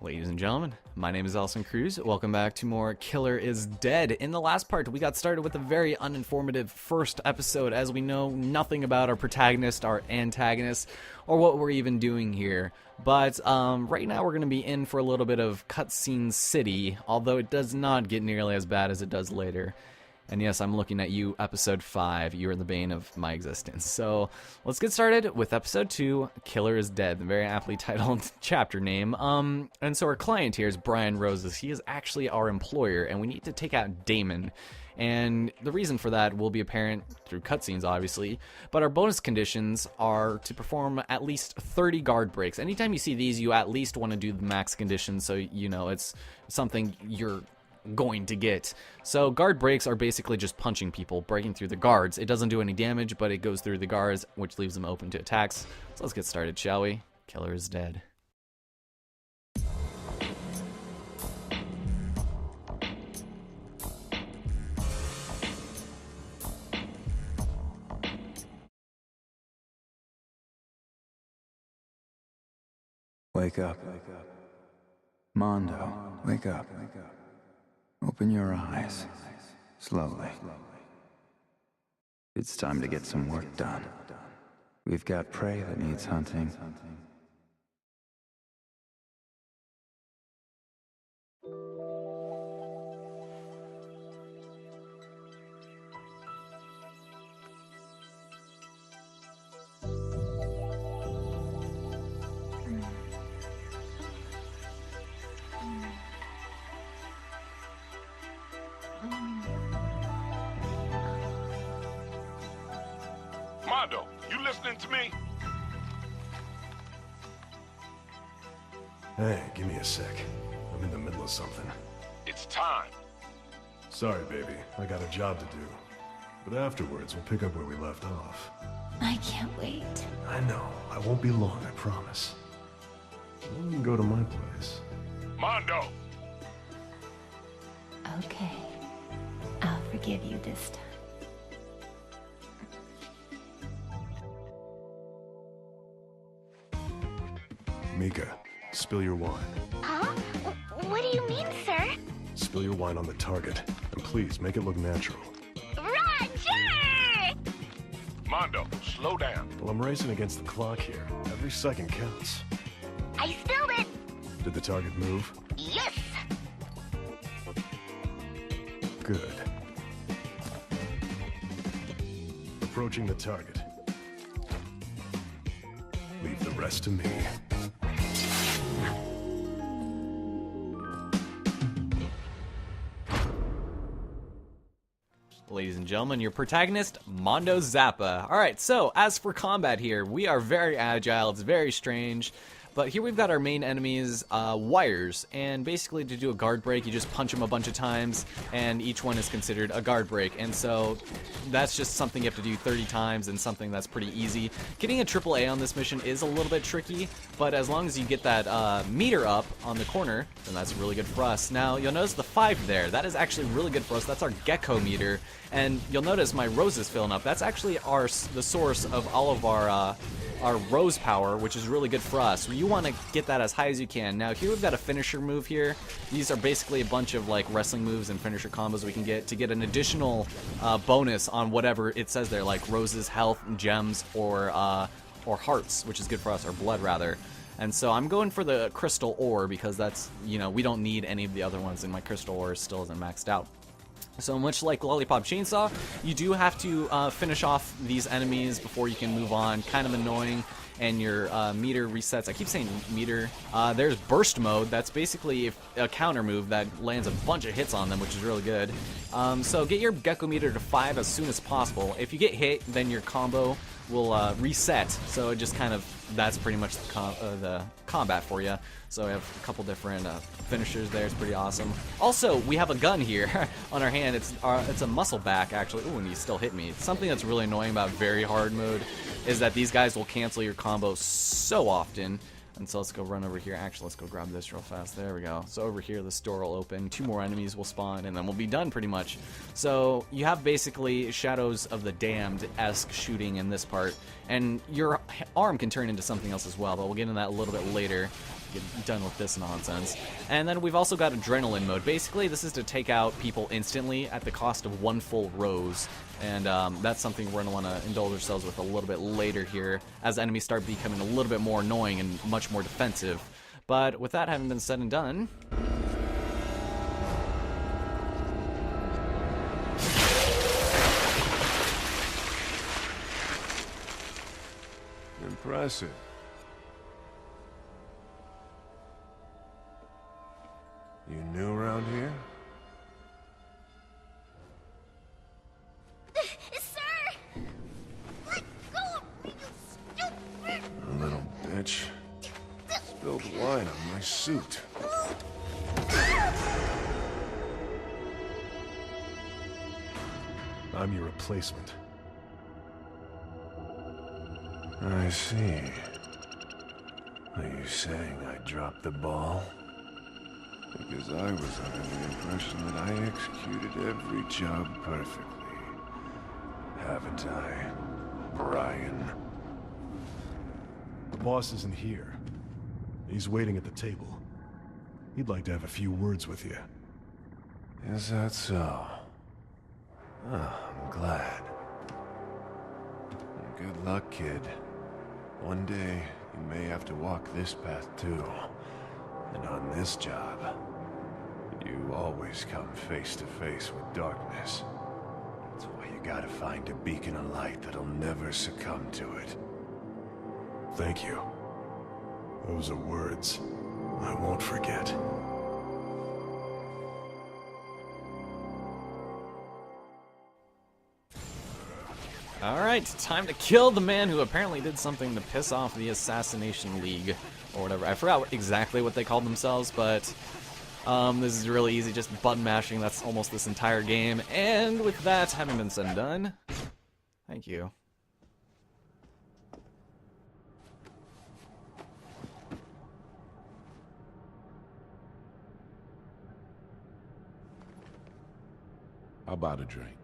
Ladies and gentlemen, my name is Elson Cruz. Welcome back to more Killer is Dead. In the last part, we got started with a very uninformative first episode, as we know nothing about our protagonist, our antagonist, or what we're even doing here. But right now we're going to be in for a little bit of Cutscene City, although it does not get nearly as bad as it does later. And yes, I'm looking at you, episode 5. You are the bane of my existence. So let's get started with episode 2, Killer is Dead, the very aptly titled chapter name. And so our client here is Brian Roses. He is actually our employer, and we need to take out Damon. And the reason for that will be apparent through cutscenes, obviously. But our bonus conditions are to perform at least 30 guard breaks. Anytime you see these, you at least want to do the max conditions, so you know it's something you're going to get. So guard breaks are basically just punching people, breaking through the guards. It doesn't do any damage, but it goes through the guards, which leaves them open to attacks. So let's get started, shall we? Killer is dead. Wake up. Mondo, wake up. Open your eyes. Slowly. It's time to get some work done. We've got prey that needs hunting. Mondo, you listening to me? Hey, give me a sec. I'm in the middle of something. It's time. Sorry, baby. I got a job to do. But afterwards, we'll pick up where we left off. I can't wait. I know. I won't be long, I promise. Then we can go to my place. Mondo! Okay. I'll forgive you this time. Mika, spill your wine. Huh? What do you mean, sir? Spill your wine on the target. And please, make it look natural. Roger! Mondo, slow down. Well, I'm racing against the clock here. Every second counts. I spilled it! Did the target move? Yes! Good. Approaching the target. Leave the rest to me. Ladies and gentlemen, your protagonist, Mondo Zappa. Alright, so as for combat here, we are very agile, it's very strange. But here we've got our main enemies, wires, and basically to do a guard break, you just punch them a bunch of times, and each one is considered a guard break. And so that's just something you have to do 30 times, and something that's pretty easy. Getting a AAA on this mission is a little bit tricky, but as long as you get that meter up on the corner, then that's really good for us. Now, you'll notice the 5 there. That is actually really good for us. That's our gecko meter. And you'll notice my rose is filling up. That's actually the source of all of our rose power, which is really good for us. You want to get that as high as you can. Now here we've got a finisher move here. These are basically a bunch of like wrestling moves and finisher combos we can get to get an additional bonus on whatever it says there, like roses, health, gems, or hearts, which is good for us, or blood rather. And so I'm going for the crystal ore because that's, you know, we don't need any of the other ones, and my crystal ore still isn't maxed out. So much like Lollipop Chainsaw, you do have to finish off these enemies before you can move on. Kind of annoying, and your meter resets. I keep saying meter. There's Burst Mode. That's basically a counter move that lands a bunch of hits on them, which is really good. So get your Gecko meter to 5 as soon as possible. If you get hit, then your combo will reset. So it just kind of, that's pretty much the combat for you. So we have a couple different finishers there. It's pretty awesome. Also, we have a gun here on our hand. It's a muscle back, actually. Ooh, and he still hit me. Something that's really annoying about very hard mode is that these guys will cancel your combo so often. And so let's go run over here. Actually, let's go grab this real fast. There we go. So over here, this door will open. 2 more enemies will spawn, and then we'll be done pretty much. So you have basically Shadows of the Damned-esque shooting in this part. And your arm can turn into something else as well, but we'll get into that a little bit later. get done with this nonsense. And then we've also got adrenaline mode. Basically, this is to take out people instantly at the cost of 1 full rose. And that's something we're going to want to indulge ourselves with a little bit later here, as enemies start becoming a little bit more annoying and much more defensive. But with that having been said and done... Impressive. You new around here? Sir! Let go of me, you stupid! Little bitch. Spilled wine on my suit. I'm your replacement. I see. Are you saying I dropped the ball? Because I was under the impression that I executed every job perfectly. Haven't I, Brian? The boss isn't here. He's waiting at the table. He'd like to have a few words with you. Is that so? Oh, I'm glad. Good luck, kid. One day, you may have to walk this path too. And on this job, you always come face to face with darkness. That's why you gotta find a beacon of light that'll never succumb to it. Thank you. Those are words I won't forget. Alright, time to kill the man who apparently did something to piss off the Assassination League, or whatever. I forgot exactly what they called themselves, but this is really easy, just button mashing. That's almost this entire game. And with that having been said and done, thank you. How about a drink?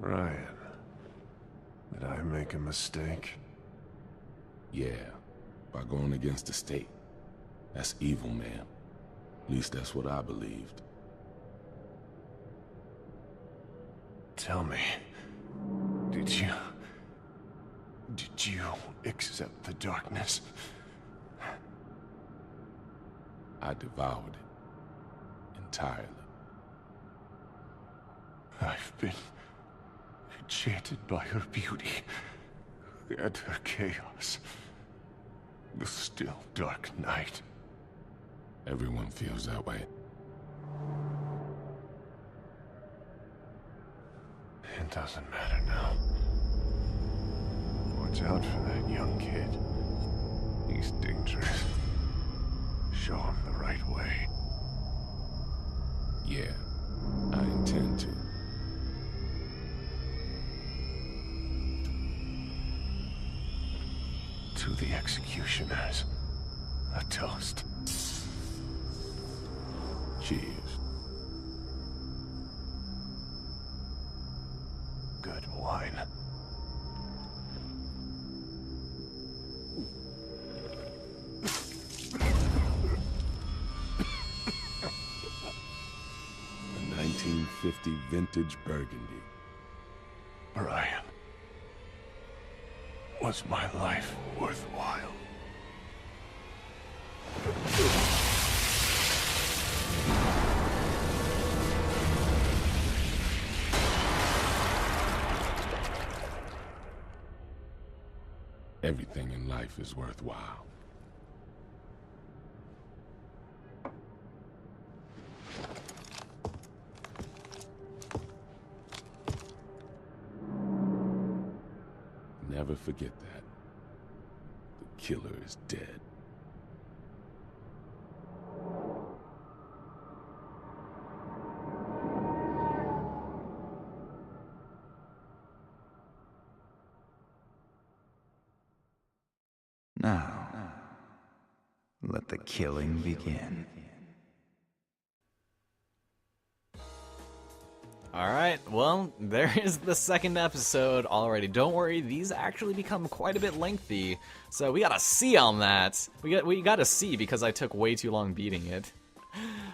Ryan, did I make a mistake? Yeah, by going against the state. That's evil, man. At least that's what I believed. Tell me, did you accept the darkness? I devoured it. Entirely. I've been enchanted by her beauty and her chaos. The still dark night. Everyone feels that way. It doesn't matter now. Watch out for that young kid. He's dangerous. Show him the right way. Yeah, I intend to. To the executioners, a toast. Cheers. Good wine. A 1950 vintage Burgundy. Brian, was my life worthwhile? Everything in life is worthwhile. Never forget that. The killer is dead. Now, let the killing begin. Alright, well, there is the second episode already. Don't worry, these actually become quite a bit lengthy. So we got a C on that. We got a C because I took way too long beating it.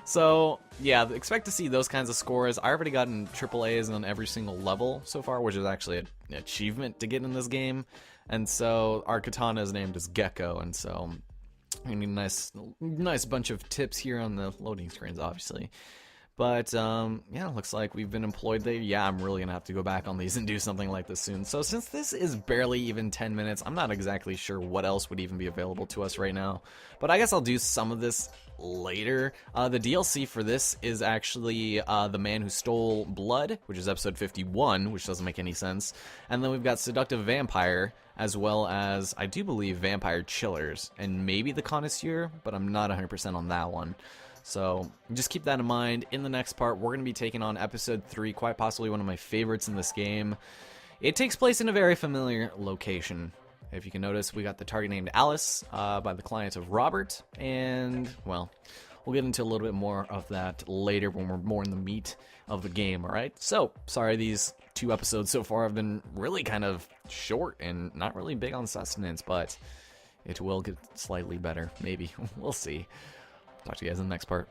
So, yeah, expect to see those kinds of scores. I already gotten AAAs on every single level so far, which is actually an achievement to get in this game. And so our katana is named as Gecko, and so I mean, nice bunch of tips here on the loading screens, obviously. But, yeah, looks like we've been employed there. Yeah, I'm really gonna have to go back on these and do something like this soon. So since this is barely even 10 minutes, I'm not exactly sure what else would even be available to us right now. But I guess I'll do some of this later. The DLC for this is actually The Man Who Stole Blood, which is episode 51, which doesn't make any sense. And then we've got Seductive Vampire, as well as, I do believe, Vampire Chillers, and maybe The Connoisseur, but I'm not 100% on that one. So just keep that in mind. In the next part, we're going to be taking on episode 3, quite possibly one of my favorites in this game. It takes place in a very familiar location. If you can notice, we got the target named Alice by the client of Robert, and, well, we'll get into a little bit more of that later when we're more in the meat of the game, alright? So, sorry these 2 episodes so far have been really kind of short and not really big on sustenance, but it will get slightly better, maybe. We'll see. Talk to you guys in the next part.